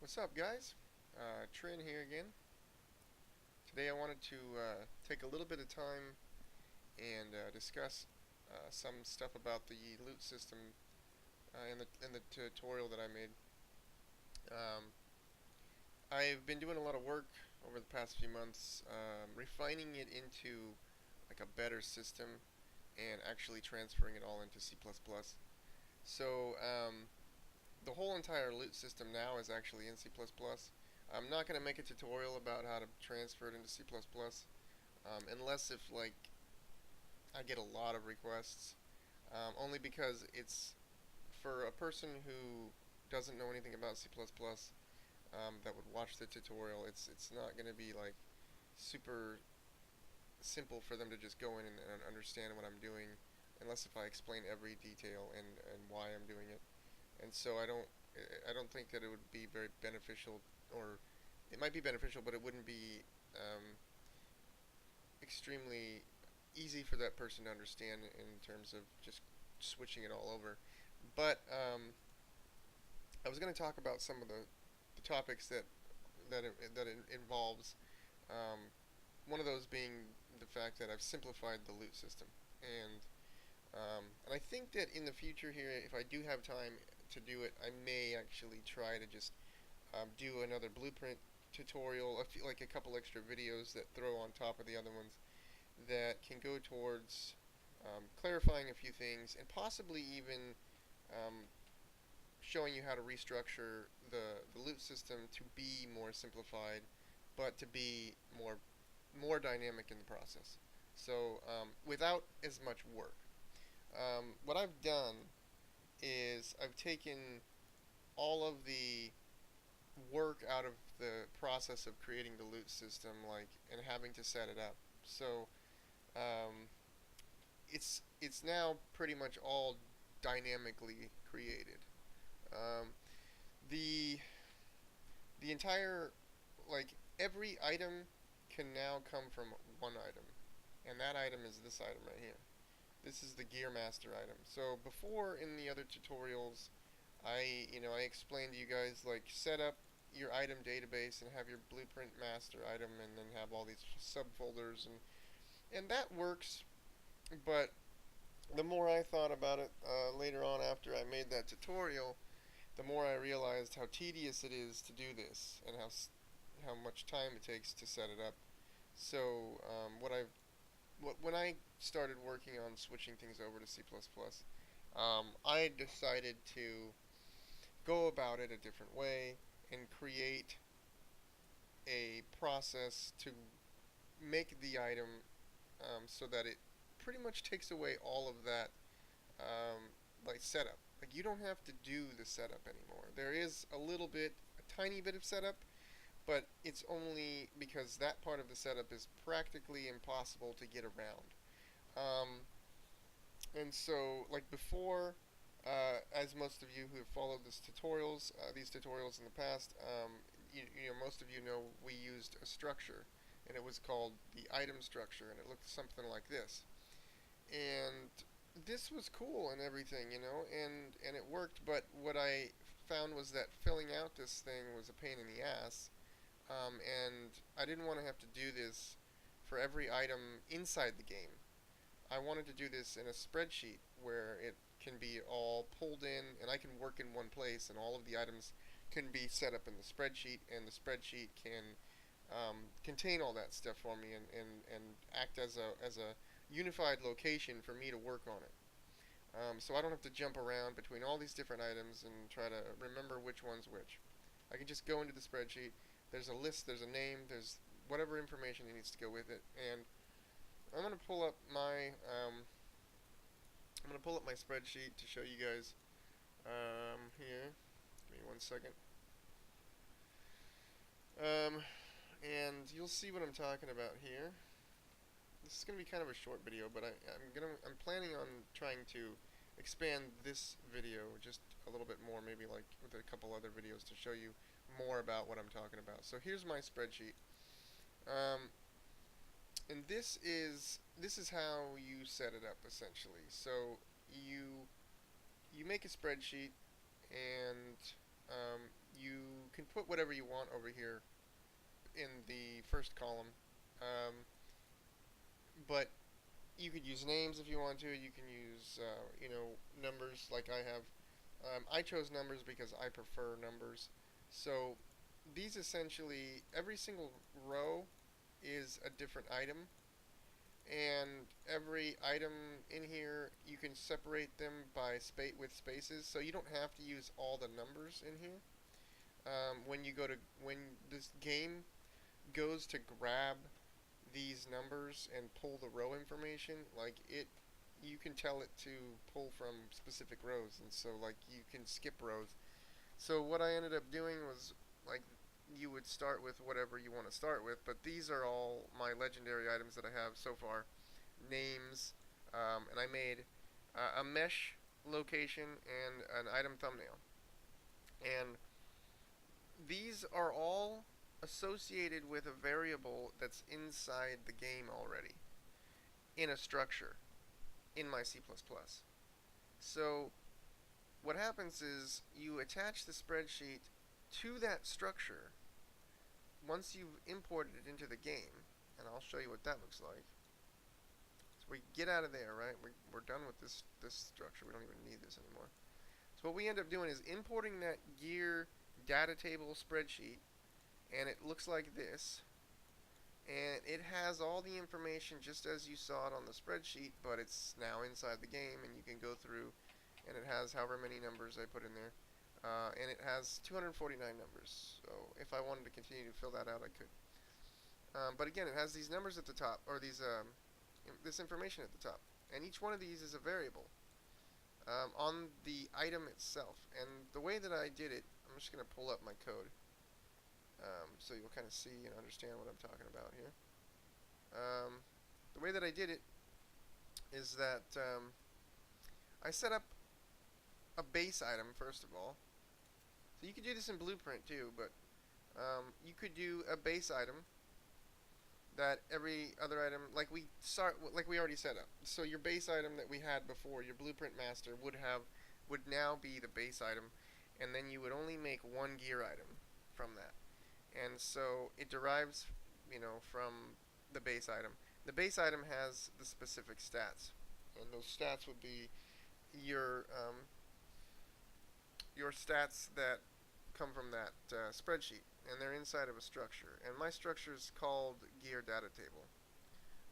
What's up, guys? Trin here again. Today I wanted to take a little bit of time and discuss some stuff about the loot system in the tutorial that I made. Um, I've been doing a lot of work over the past few months, refining it into like a better system and actually transferring it all into C++. So the whole entire loot system now is actually in C++. I'm not going to make a tutorial about how to transfer it into C++, unless if like I get a lot of requests, only because it's for a person who doesn't know anything about C++, that would watch the tutorial. It's not going to be like super simple for them to just go in and understand what I'm doing, unless if I explain every detail and why I'm doing it. And so I don't think that it would be very beneficial, or it might be beneficial, but it wouldn't be extremely easy for that person to understand in terms of just switching it all over. But I was going to talk about some of the topics that it involves. Um, One of those being the fact that I've simplified the loot system, and I think that in the future here, if I do have time to do it, I may actually try to just do another blueprint tutorial, like a couple extra videos that throw on top of the other ones that can go towards clarifying a few things and possibly even um, showing you how to restructure the loot system to be more simplified, but to be more dynamic in the process. So without as much work. What I've done is I've taken all of the work out of the process of creating the loot system, like, and having to set it up. So um, it's now pretty much all dynamically created. Um, the the entire, like, every item can now come from one item, and that item is this item right here. This is the Gear Master item. So before, in the other tutorials, I explained to you guys, like, set up your item database and have your blueprint master item, and then have all these subfolders, and that works. But the more I thought about it later on after I made that tutorial, the more I realized how tedious it is to do this, and how much time it takes to set it up. So when I started working on switching things over to C++, I decided to go about it a different way and create a process to make the item so that it pretty much takes away all of that, like, setup. Like, you don't have to do the setup anymore. There is a tiny bit of setup, but it's only because that part of the setup is practically impossible to get around. Um, and so, like, before, as most of you who have followed these tutorials in the past, most of you know we used a structure, and it was called the item structure, and it looked something like this. And this was cool and everything, and it worked. But what I found was that filling out this thing was a pain in the ass, and I didn't want to have to do this for every item inside the game. I wanted to do this in a spreadsheet where it can be all pulled in, and I can work in one place, and all of the items can be set up in the spreadsheet, and the spreadsheet can contain all that stuff for me, and act as a unified location for me to work on it. So I don't have to jump around between all these different items and try to remember which one's which. I can just go into the spreadsheet. There's a list, there's a name, there's whatever information needs to go with it, and I'm gonna pull up my spreadsheet to show you guys here. Give me one second. And you'll see what I'm talking about here. This is gonna be kind of a short video, but I'm planning on trying to expand this video just a little bit more, maybe like with a couple other videos to show you more about what I'm talking about. So here's my spreadsheet, and this is how you set it up essentially. So you make a spreadsheet, and you can put whatever you want over here in the first column. Um, but you could use names if you want to. You can use, numbers like I have. I chose numbers because I prefer numbers. So these essentially, every single row is a different item, and every item in here you can separate them by with spaces, so you don't have to use all the numbers in here. When this game goes to grab these numbers and pull the row information, like you can tell it to pull from specific rows, and so like you can skip rows. So what I ended up doing was, like, you would start with whatever you want to start with, but these are all my legendary items that I have so far. Names, and I made a mesh location and an item thumbnail. And these are all associated with a variable that's inside the game already in a structure in my C++. So what happens is you attach the spreadsheet to that structure once you've imported it into the game, and I'll show you what that looks like. So we get out of there, right? We're done with this structure. We don't even need this anymore. So what we end up doing is importing that gear data table spreadsheet, and it looks like this. And it has all the information just as you saw it on the spreadsheet, but it's now inside the game, and you can go through, and it has however many numbers I put in there. And it has 249 numbers, so if I wanted to continue to fill that out, I could. But again, it has these numbers at the top, or this information at the top, and each one of these is a variable on the item itself. And the way that I did it, I'm just going to pull up my code so you'll kind of see and understand what I'm talking about here. The way that I did it is that I set up a base item first of all. So you could do this in Blueprint too, but you could do a base item that every other item, like we already set up. So your base item that we had before, your Blueprint master would now be the base item, and then you would only make one gear item from that. And so it derives, from the base item. The base item has the specific stats, and those stats would be your stats that come from that spreadsheet, and they're inside of a structure. And my structure is called gear data table.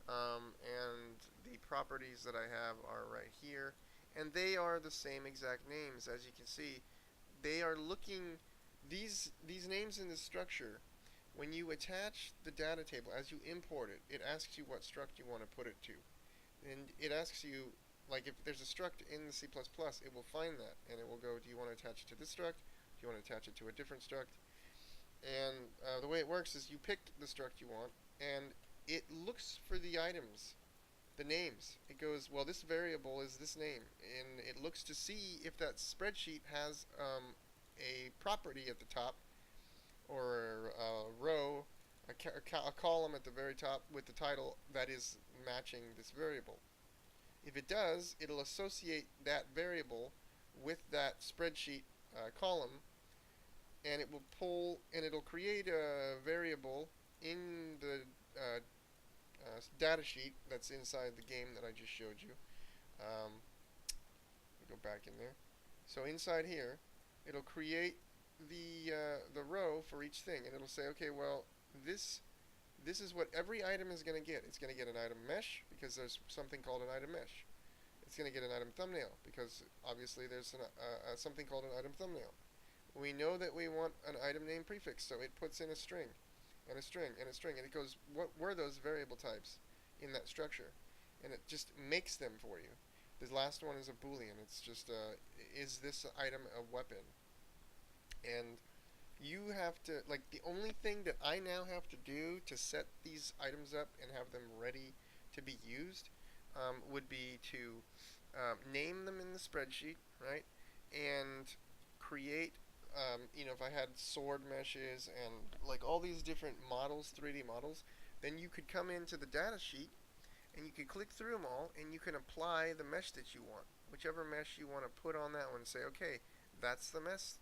And the properties that I have are right here, and they are the same exact names. As you can see, they are looking, these names in this structure, when you attach the data table, as you import it, it asks you what struct you want to put it to. And it asks you, like, if there's a struct in the C++, it will find that, and it will go, do you want to attach it to this struct? Do you want to attach it to a different struct? And the way it works is you pick the struct you want, and it looks for the items, the names. It goes, well, this variable is this name, and it looks to see if that spreadsheet has a property at the top, or a row, a column at the very top with the title that is matching this variable. If it does, it'll associate that variable with that spreadsheet column, and it will pull, and it'll create a variable in the data sheet that's inside the game that I just showed you. Go back in there. So inside here, it'll create the row for each thing, and it'll say, okay, well, this is what every item is going to get. It's going to get an item mesh because there's something called an item mesh. It's going to get an item thumbnail because obviously there's something called an item thumbnail. We know that we want an item name prefix, so it puts in a string and a string and a string, and it goes, what were those variable types in that structure, and it just makes them for you. The last one is a boolean. It's just is this item a weapon? And you have to, like, the only thing that I now have to do to set these items up and have them ready to be used would be to name them in the spreadsheet, right? And create, if I had sword meshes and like all these different models, 3D models, then you could come into the data sheet and you can click through them all, and you can apply the mesh that you want, whichever mesh you want to put on that one, and say, okay, that's the mesh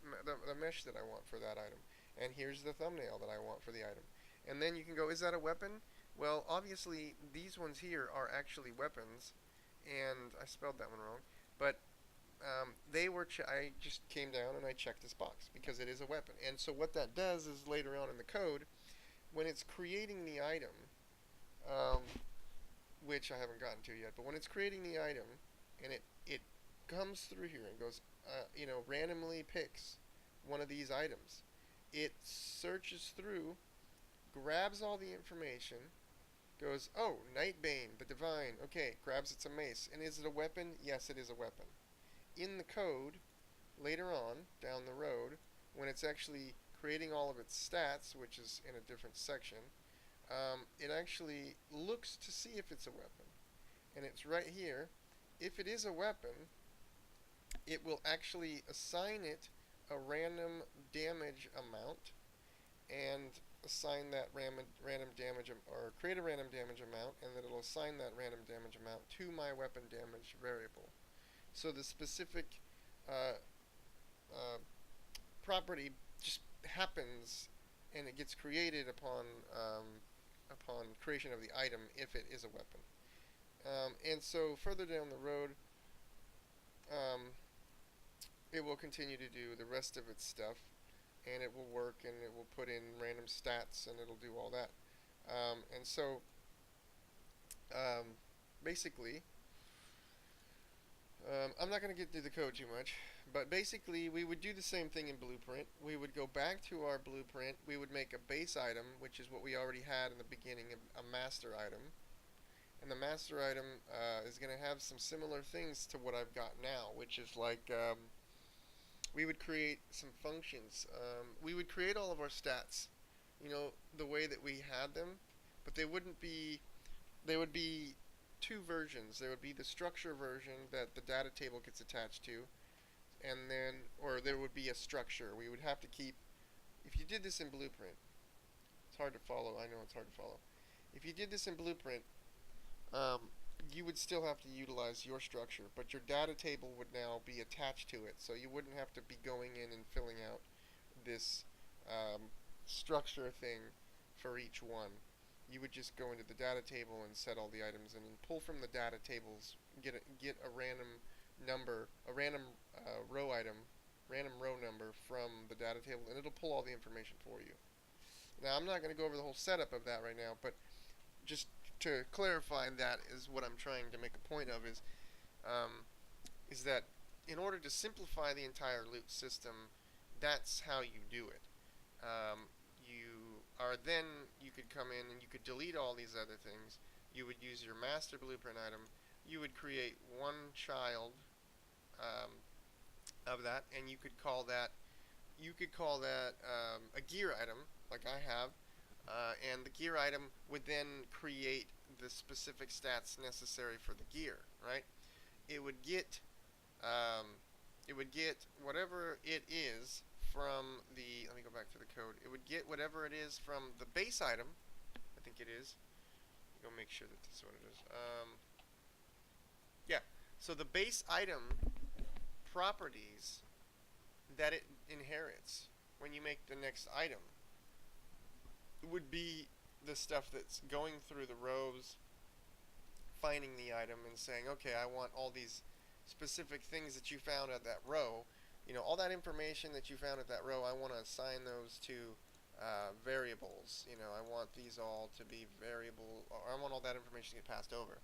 that I want for that item. and here's the thumbnail that I want for the item. And then you can go, is that a weapon? Well, obviously, these ones here are actually weapons, and I spelled that one wrong, but they were. I just came down and I checked this box because it is a weapon. And so what that does is later on in the code, when it's creating the item, um, which I haven't gotten to yet, but when it's creating the item, and it comes through here and goes, randomly picks one of these items, it searches through, grabs all the information, goes, oh, Nightbane, the Divine, okay, grabs it's a mace, and is it a weapon? Yes, it is a weapon. In the code, later on, down the road, when it's actually creating all of its stats, which is in a different section, it actually looks to see if it's a weapon. And it's right here. If it is a weapon, it will actually assign it a random damage amount and assign that random damage, or create a random damage amount, and then it'll assign that random damage amount to my weapon damage variable. So the specific uh, uh, property just happens, and it gets created upon creation of the item if it is a weapon. And so further down the road, um, it will continue to do the rest of its stuff, and it will work, and it will put in random stats, and it'll do all that. And so basically, I'm not going to get through the code too much, but basically we would do the same thing in Blueprint. We would go back to our Blueprint. We would make a base item, which is what we already had in the beginning, a master item. And the master item is going to have some similar things to what I've got now, which is like we would create some functions. We would create all of our stats, the way that we had them, but they would be two versions. There would be the structure version that the data table gets attached to, and then, or there would be a structure. We would have to keep, if you did this in Blueprint, it's hard to follow. I know it's hard to follow. If you did this in Blueprint, you would still have to utilize your structure, but your data table would now be attached to it, so you wouldn't have to be going in and filling out this structure thing for each one. You would just go into the data table and set all the items, and then pull from the data tables, get a random number, a random random row number from the data table, and it'll pull all the information for you. Now, I'm not going to go over the whole setup of that right now, but just to clarify, that is what I'm trying to make a point of, is that in order to simplify the entire loot system, that's how you do it. You could come in and you could delete all these other things. You would use your master blueprint item. You would create one child of that, and you could call that a gear item, like I have, and the gear item would then create the specific stats necessary for the gear, right? It would get whatever it is from the, let me go back to the code. It would get whatever it is from the base item. I think it is. Go make sure that this is what it is. Yeah. So the base item properties that it inherits when you make the next item would be the stuff that's going through the rows, finding the item and saying, okay, I want all these specific things that you found at that row. All that information that you found at that row, I want to assign those to variables. I want these all to be variable, or I want all that information to get passed over.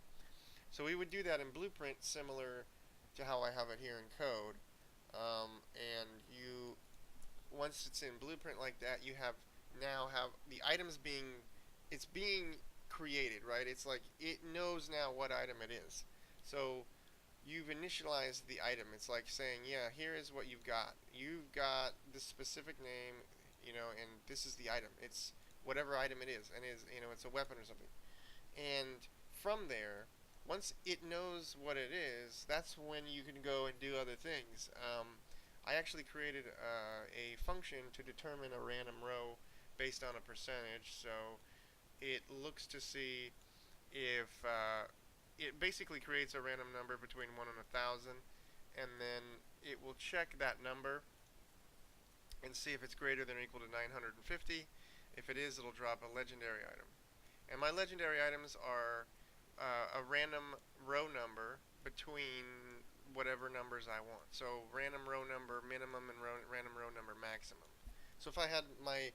So we would do that in Blueprint, similar to how I have it here in code. And once it's in Blueprint like that, you now have the items being created, right? It's like it knows now what item it is. So you've initialized the item. It's like saying, yeah, here is what you've got. You've got the specific name, and this is the item. It's whatever item it is, and it's a weapon or something. And from there, once it knows what it is, that's when you can go and do other things. I actually created a function to determine a random row based on a percentage. So it looks to see if it basically creates a random number between 1 and 1,000, and then it will check that number and see if it's greater than or equal to 950. If it is, it'll drop a legendary item. And my legendary items are a random row number between whatever numbers I want. So random row number minimum and random row number maximum. So if I had my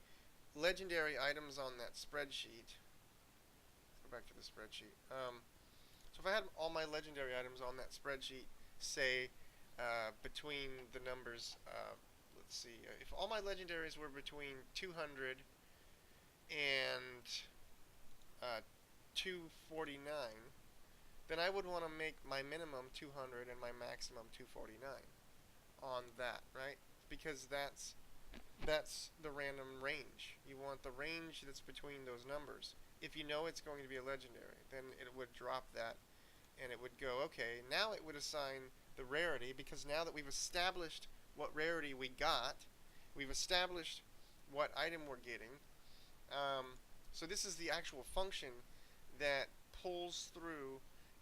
legendary items on that spreadsheet, let's go back to the spreadsheet. So if I had all my legendary items on that spreadsheet, say between the numbers, let's see, if all my legendaries were between 200 and 249, then I would want to make my minimum 200 and my maximum 249 on that, right? Because that's the random range. You want the range that's between those numbers. If you know it's going to be a legendary, then it would drop that and it would go, okay, now it would assign the rarity, because now that we've established what rarity we got, we've established what item we're getting. So this is the actual function that pulls through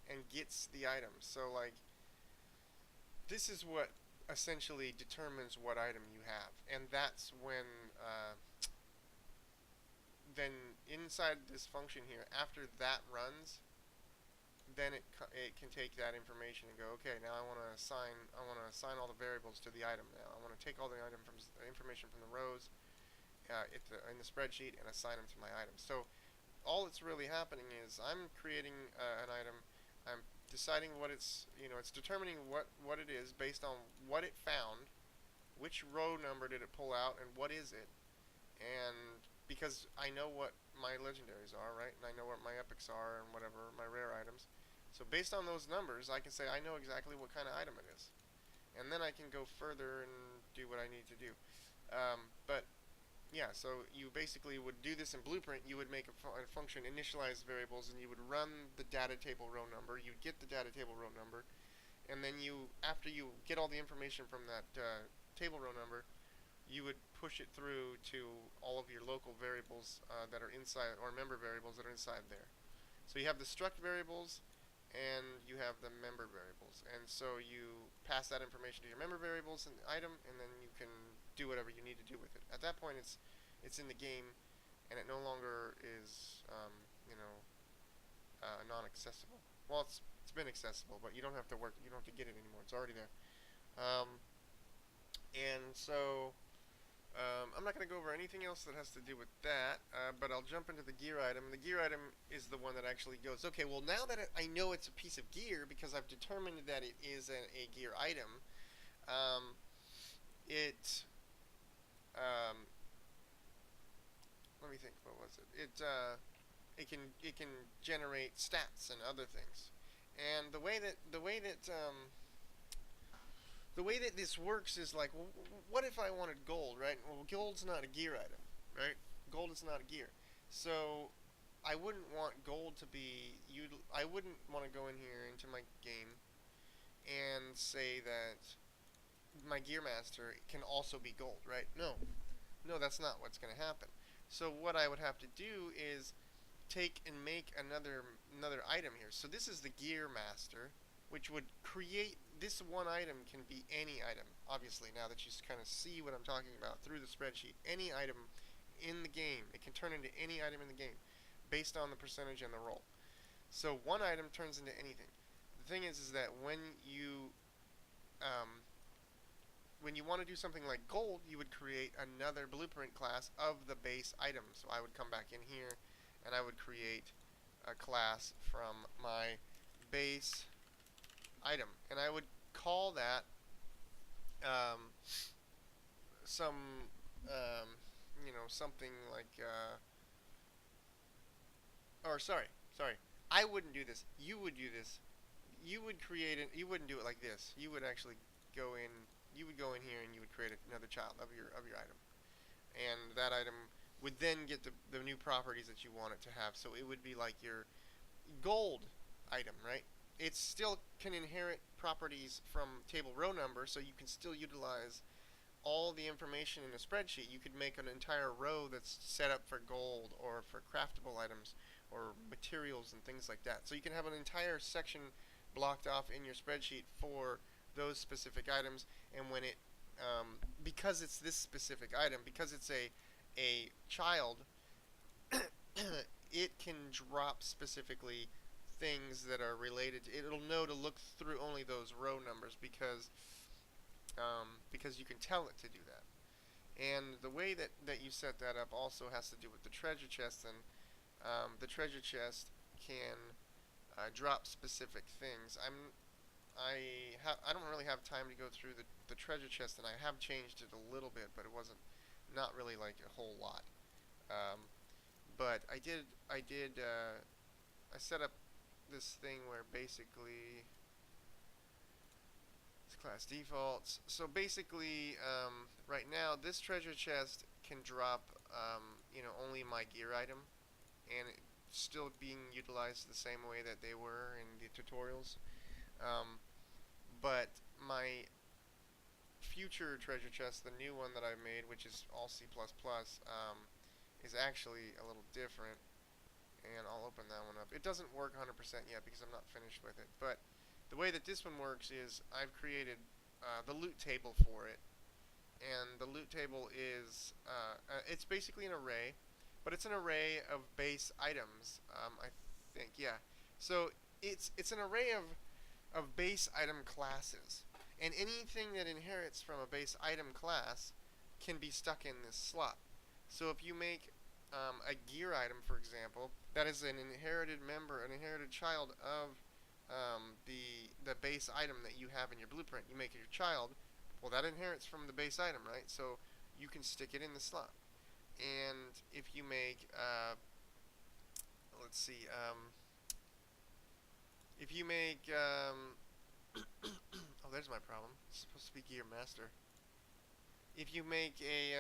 and gets the items. So like, this is what essentially determines what item you have, and that's when then inside this function here, after that runs, then it can take that information and go, okay, now I want to assign all the variables to the item. Now I want to take all the information from the rows in the spreadsheet and assign them to my items. So all that's really happening is I'm creating an item. I'm deciding what it's determining what it is based on what it found, which row number did it pull out, and what is it. And because I know what my legendaries are, right, and I know what my epics are and whatever my rare items, so based on those numbers I can say I know exactly what kind of item it is, and then I can go further and do what I need to do. But yeah, so you basically would do this in Blueprint. You would make a function initialize variables, and you would run the data table row number. You'd get the data table row number, and then after you get all the information from that table row number, you would push it through to all of your local variables that are inside, or member variables that are inside there. So you have the struct variables, and you have the member variables, and so you pass that information to your member variables and the item, and then you can do whatever you need to do with it. At that point, it's in the game, and it no longer is non-accessible. Well, it's been accessible, but you don't have to get it anymore. It's already there. And so I'm not going to go over anything else that has to do with that, but I'll jump into the gear item. The gear item is the one that actually goes, okay, well, now that I know it's a piece of gear because I've determined that it is a gear item, let me think, what was it? It can generate stats and other things. And the way that this works is like, well, what if I wanted gold, right? Well, gold's not a gear item, right? Gold is not a gear. So I wouldn't want gold to be I wouldn't want to go in here into my game and say that my gear master can also be gold, right? No, that's not what's going to happen. So what I would have to do is take and make another item here. So this is the gear master, which would create this one item. Can be any item, obviously, now that you kind of see what I'm talking about through the spreadsheet. Any item in the game, it can turn into any item in the game based on the percentage and the roll. So one item turns into anything. The thing is that when you want to do something like gold, you would create another blueprint class of the base item. So I would come back in here and I would create a class from my base item, and I would call that something like or sorry, I wouldn't do this. You would do this. You would create it. You wouldn't do it like this. You would actually go in. You would go in here and you would create another child of your item, and that item would then get the new properties that you want it to have. So it would be like your gold item, right? It still can inherit properties from table row number, so you can still utilize all the information in a spreadsheet. You could make an entire row that's set up for gold or for craftable items or materials and things like that. So you can have an entire section blocked off in your spreadsheet for those specific items, and when it because it's this specific item, because it's a child, it can drop specifically things that are related. It'll know to look through only those row numbers because you can tell it to do that. And the way that you set that up also has to do with the treasure chest. And the treasure chest can drop specific things. I don't really have time to go through the treasure chest, and I have changed it a little bit, but it wasn't not really like a whole lot. Um, but I set up this thing where basically it's class defaults. So basically, right now this treasure chest can drop, only my gear item, and it's still being utilized the same way that they were in the tutorials. Um, but my future treasure chest, the new one that I made, which is all C++, is actually a little different. And I'll open that one up. It doesn't work 100% yet because I'm not finished with it. But the way that this one works is I've created the loot table for it. And the loot table is, it's basically an array, but it's an array of base items, I think, yeah. So it's an array of base item classes. And anything that inherits from a base item class can be stuck in this slot. So if you make a gear item, for example, that is an inherited member, an inherited child of the base item that you have in your blueprint. You make it your child. Well, that inherits from the base item, right? So you can stick it in the slot. And if you make, let's see, if you make, oh, there's my problem. It's supposed to be gear master. If you make a,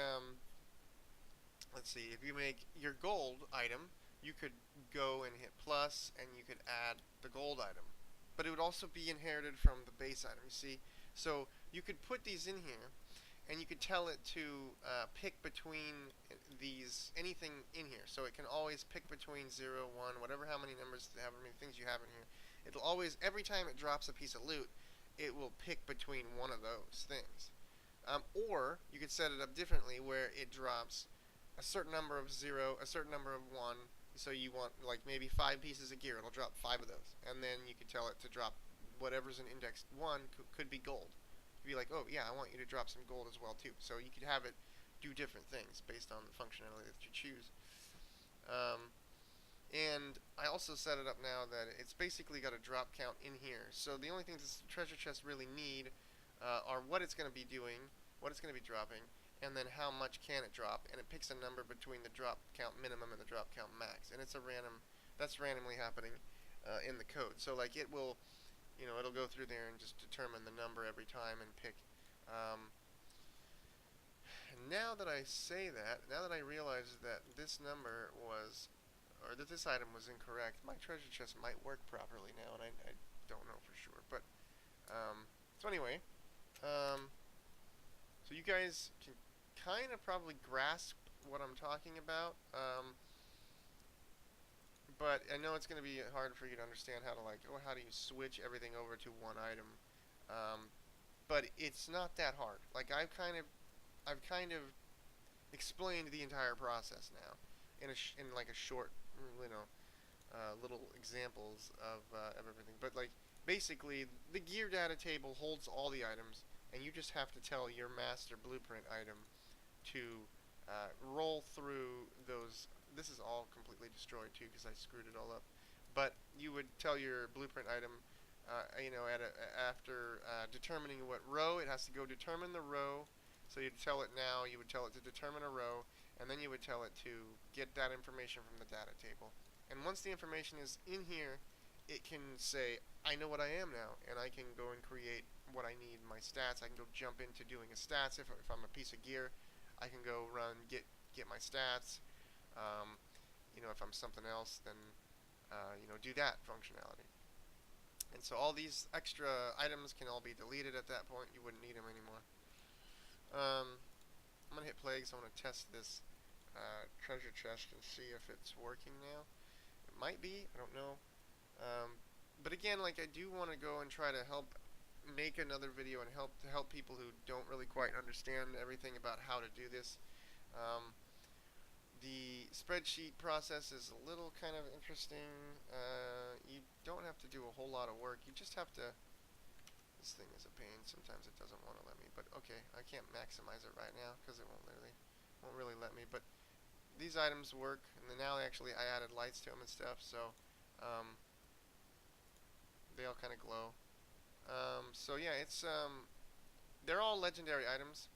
let's see, if you make your gold item, you could go and hit plus, and you could add the gold item. But it would also be inherited from the base item, you see? So you could put these in here, and you could tell it to pick between anything in here. So it can always pick between 0, 1, whatever, how many numbers, however many things you have in here. It'll always, every time it drops a piece of loot, it will pick between one of those things. Or you could set it up differently where it drops a certain number of 0, a certain number of 1. So you want like maybe 5 pieces of gear. It'll drop 5 of those. And then you could tell it to drop whatever's in index 1 could be gold. You'd be like, oh yeah, I want you to drop some gold as well too. So you could have it do different things based on the functionality that you choose. And I also set it up now that it's basically got a drop count in here. So the only things this treasure chest really need are what it's going to be doing, what it's going to be dropping, and then how much can it drop. And it picks a number between the drop count minimum and the drop count max. And it's a random, that's randomly happening in the code. So like it will, it'll go through there and just determine the number every time and pick. And now that I say that, now that I realize that this number was, or that this item was incorrect, my treasure chest might work properly now, and I don't know for sure. But, so anyway, so you guys can kind of probably grasp what I'm talking about, but I know it's going to be hard for you to understand how to how do you switch everything over to one item, but it's not that hard. Like I've kind of explained the entire process now in like a short, little examples of everything. But like basically, the gear data table holds all the items, and you just have to tell your master blueprint item to roll through those. This is all completely destroyed too because I screwed it all up. But you would tell your blueprint item, after determining what row, it has to go determine the row. So you'd tell it now, you would tell it to determine a row, and then you would tell it to get that information from the data table. And once the information is in here, it can say, I know what I am now, and I can go and create what I need, my stats. I can go jump into doing a stats. If I'm a piece of gear, I can go get my stats. If I'm something else, then, do that functionality. And so all these extra items can all be deleted at that point. You wouldn't need them anymore. I'm going to hit play because I want to test this treasure chest and see if it's working now. It might be. I don't know. But again, like I do want to go and try to help make another video and help people who don't really quite understand everything about how to do this. Um, the spreadsheet process is a little kind of interesting. You don't have to do a whole lot of work. You just have to. This thing is a pain. Sometimes it doesn't want to let me. But okay, I can't maximize it right now because it won't really let me. But these items work, and then now actually I added lights to them and stuff, so um, they all kind of glow. So yeah, they're all legendary items,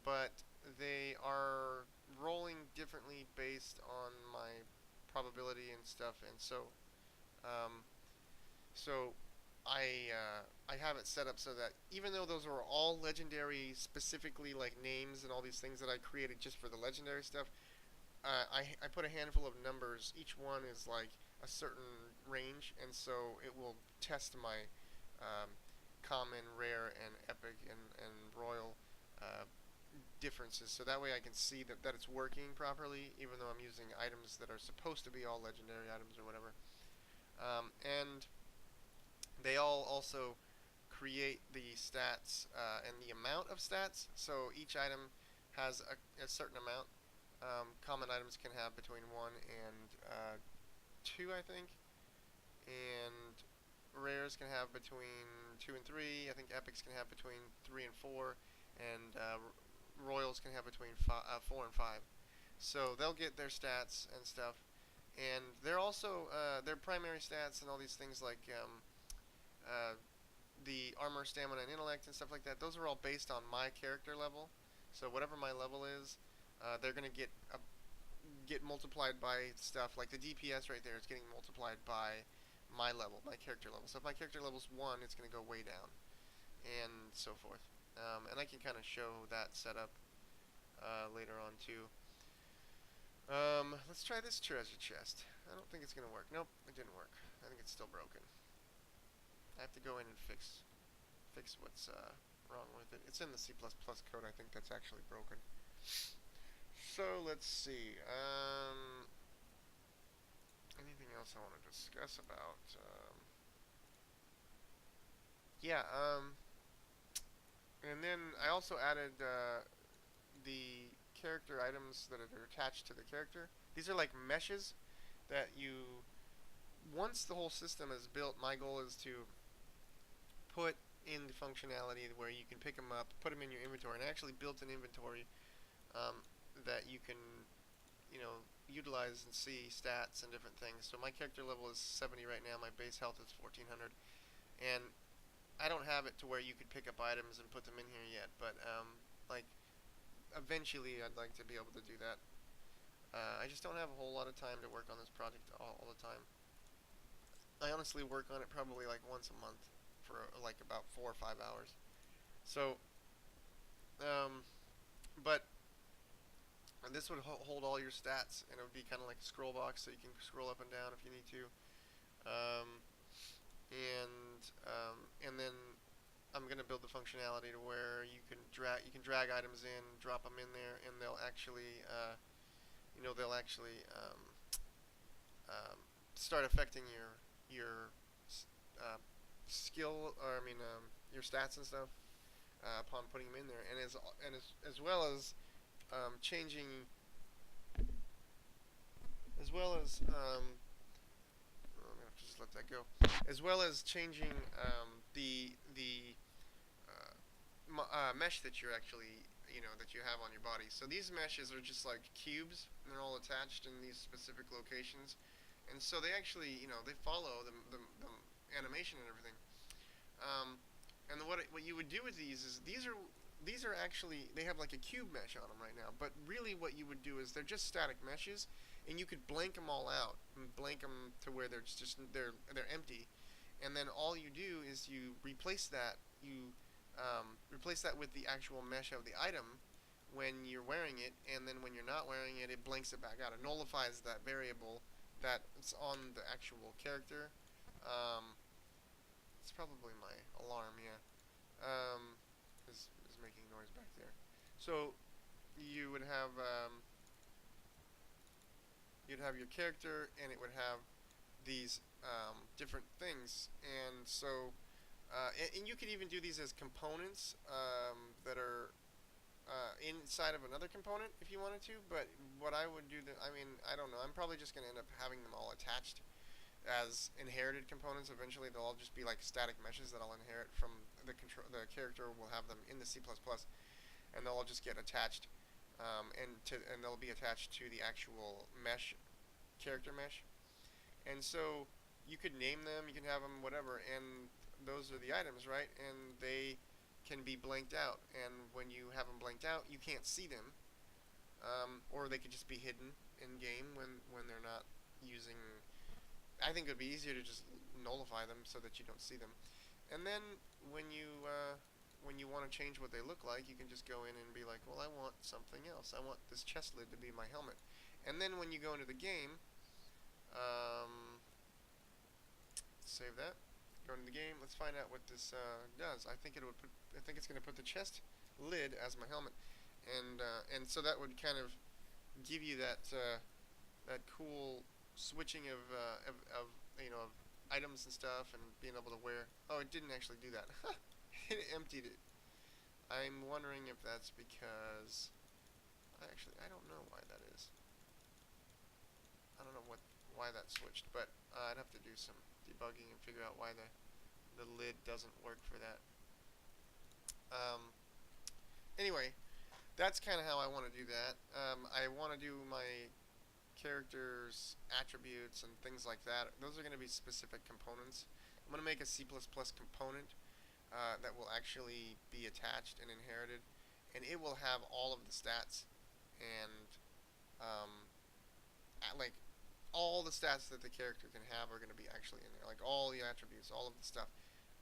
but they are rolling differently based on my probability and stuff, and um, so I have it set up so that even though those are all legendary, specifically like names and all these things that I created just for the legendary stuff, I put a handful of numbers. Each one is like a certain range, and so it will test my um, common, rare, and epic and royal differences. So that way I can see that it's working properly, even though I'm using items that are supposed to be all legendary items or whatever. And they all also create the stats and the amount of stats. So each item has a certain amount. Common items can have between 1 and 2, I think. And rares can have between 2 and 3. I think epics can have between 3 and 4. And royals can have between 4 and 5. So they'll get their stats and stuff. And they're also, their primary stats and all these things like uh, the armor, stamina, and intellect and stuff like that, those are all based on my character level. So whatever my level is, they're going to get multiplied by stuff like the DPS right there is getting multiplied by my level, my character level. So if my character level's 1, it's going to go way down, and so forth. And I can kind of show that setup later on too. Let's try this treasure chest. I don't think it's going to work. Nope, it didn't work. I think it's still broken. I have to go in and fix what's wrong with it. It's in the C++ code. I think that's actually broken. So let's see. Anything else I want to discuss about? Yeah. And then I also added the character items that are attached to the character. These are like meshes that you. Once the whole system is built, my goal is to put in the functionality where you can pick them up, put them in your inventory, and I actually built an inventory that you can, utilize and see stats and different things. So my character level is 70 right now. My base health is 1400, and I don't have it to where you could pick up items and put them in here yet. But like eventually, I'd like to be able to do that. I just don't have a whole lot of time to work on this project all the time. I honestly work on it probably like once a month for like about 4 or 5 hours. So, um, but this would hold all your stats, and it would be kind of like a scroll box, so you can scroll up and down if you need to. Um, and then I'm gonna build the functionality to where you can drag items in, drop them in there, and they'll actually um, start affecting your uh, skill, or I mean your stats and stuff upon putting them in there, and as well as changing, as well as I'm gonna have to just let that go, as well as changing the mesh that you're actually that you have on your body. So these meshes are just like cubes, and they're all attached in these specific locations, and so they actually they follow the animation and everything. Um, and what you would do with these is these are actually, they have like a cube mesh on them right now, but really what you would do is they're just static meshes, and you could blank them all out and blank them to where they're empty, and then all you do is you replace that with the actual mesh of the item when you're wearing it, and then when you're not wearing it, it blanks it back out. It nullifies that variable that's on the actual character. Um, it's probably my alarm, yeah. Is making noise back there. So you would have you'd have your character, and it would have these different things, and so and you could even do these as components that are inside of another component if you wanted to. But what I would do, I mean, I don't know. I'm probably just going to end up having them all attached as inherited components. Eventually, they'll all just be like static meshes that I'll inherit from the control. The character will have them in the C++, and they'll all just get attached, and they'll be attached to the actual mesh, character mesh. And so you could name them, you can have them, whatever, and those are the items, right? And they can be blanked out. And when you have them blanked out, you can't see them, or they could just be hidden in game when they're not using. I think it would be easier to just nullify them so that you don't see them. And then when you when you want to change what they look like, you can just go in and be like, well, I want something else. I want this chest lid to be my helmet. And then when you go into the game, um, save that. Go into the game. Let's find out what this does. I think it would put. I think it's going to put the chest lid as my helmet, and so that would kind of give you that cool switching of of items and stuff and being able to wear. Oh, it didn't actually do that. It emptied it. I'm wondering if that's because I don't know why that is. I don't know why that switched, but I'd have to do some debugging and figure out why the lid doesn't work for that. Anyway, that's kind of how I want to do that. I want to do my characters, attributes, and things like that. Those are going to be specific components. I'm going to make a C++ component that will actually be attached and inherited, and it will have all of the stats and like all the stats that the character can have are going to be actually in there, like all the attributes, all of the stuff.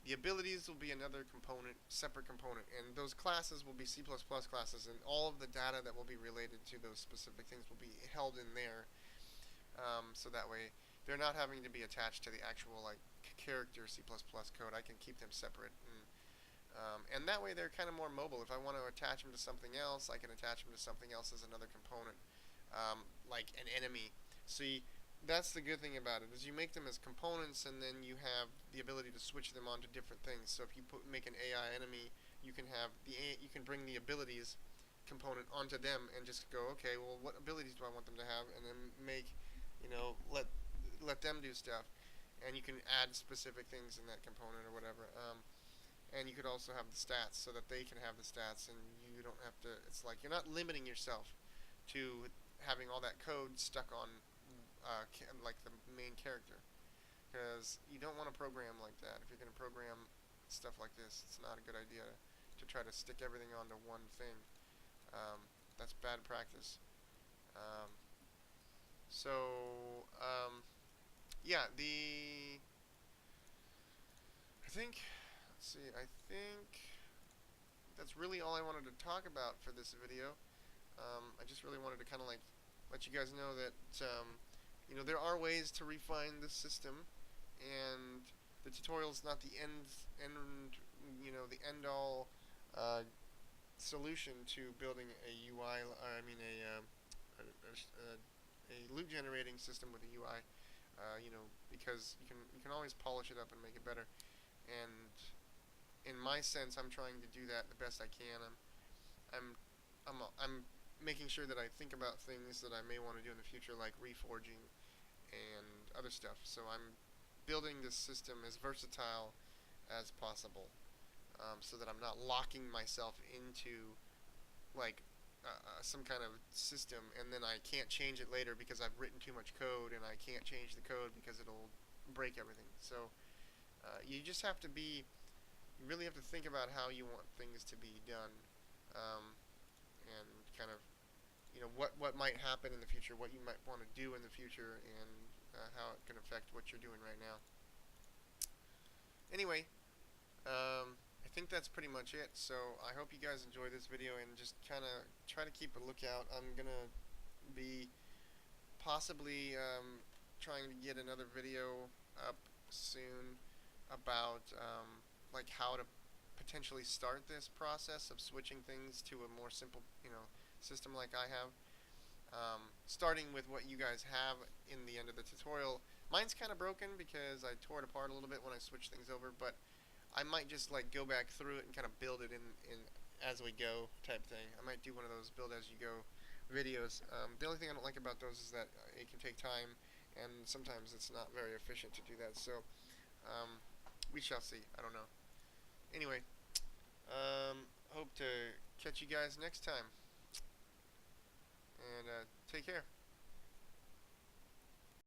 The abilities will be another component, separate component, and those classes will be C++ classes, and all of the data that will be related to those specific things will be held in there, so that way they're not having to be attached to the actual like character C++ code. I can keep them separate, and that way they're kind of more mobile. If I want to attach them to something else, I can attach them to something else as another component, like an enemy. See, that's the good thing about it is you make them as components, and then you have the ability to switch them onto different things. So if you make an AI enemy, you can have you can bring the abilities component onto them and just go, okay, well, what abilities do I want them to have, and then make, let them do stuff, and you can add specific things in that component or whatever. And you could also have the stats so that they can have the stats, and you don't have to. It's like you're not limiting yourself to having all that code stuck on like the main character, because you don't want to program like that. If you're going to program stuff like this, it's not a good idea to try to stick everything onto one thing. That's bad practice. Um, so yeah, I think let's see. I think that's really all I wanted to talk about for this video. I just really wanted to kind of like let you guys know that there are ways to refine this system, and the tutorial is not the the end all solution to building a UI. I mean a loop generating system with a UI. Because you can always polish it up and make it better. And in my sense, I'm trying to do that the best I can. I'm I'm making sure that I think about things that I may want to do in the future, like reforging and other stuff. So I'm building this system as versatile as possible, so that I'm not locking myself into like some kind of system, and then I can't change it later because I've written too much code, and I can't change the code because it'll break everything. So you just have to be, you really have to think about how you want things to be done, and kind of what might happen in the future, what you might want to do in the future, and how it can affect what you're doing right now. Anyway, I think that's pretty much it. So I hope you guys enjoy this video, and just kind of try to keep a lookout. I'm gonna be possibly trying to get another video up soon about like how to potentially start this process of switching things to a more simple system like I have. Starting with what you guys have in the end of the tutorial. Mine's kind of broken because I tore it apart a little bit when I switched things over, but I might just like go back through it and kind of build it in as we go type thing. I might do one of those build as you go videos. The only thing I don't like about those is that it can take time, and sometimes it's not very efficient to do that. So um, we shall see. I don't know. Anyway, hope to catch you guys next time, and take care.